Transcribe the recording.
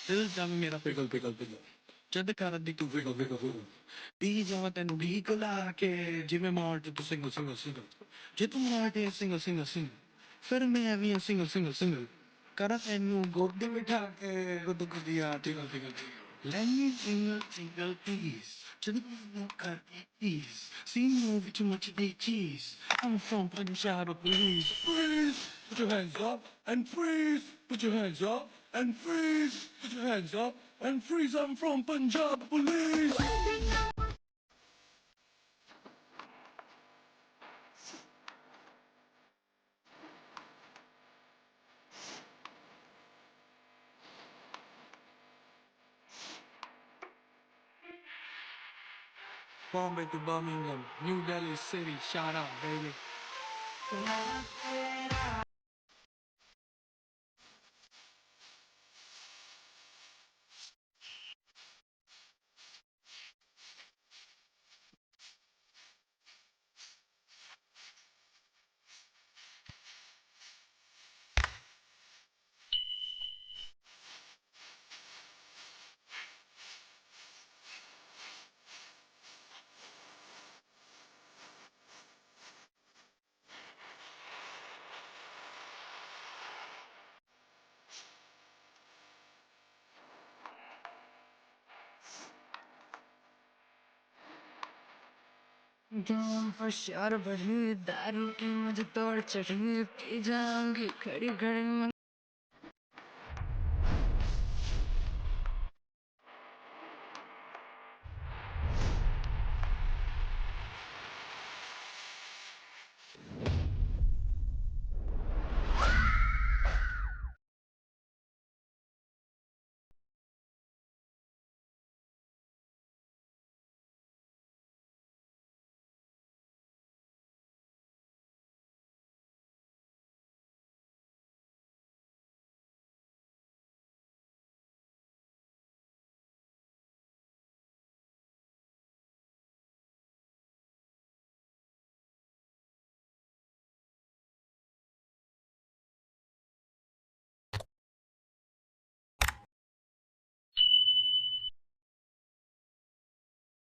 दिल जब मेरा पिघल पिघल पिघल जद कर दी तू पिघल पिघल पिघल पी जावा तेनू ढीक ला के जिवें मार तू सिंगल सिंगल सिंगल जे तू मार दे सिंगल सिंगल सिंगल फिर मैं भी सिंगल सिंगल सिंगल करा तेनू गोदी बिठा के गुद गुदिया टिगल टिगल टिगल let me single single please जद मैं कर please see me with too much of the cheese I'm from Punjab please freeze put your hands up and freeze put your hands up and freeze put your hands up and freeze I'm from Punjab police Bombay to Birmingham, New Delhi City, shout out, baby. Don't for sure, but who that looking with the torch? Pee जाऊंगी खड़ी खड़ी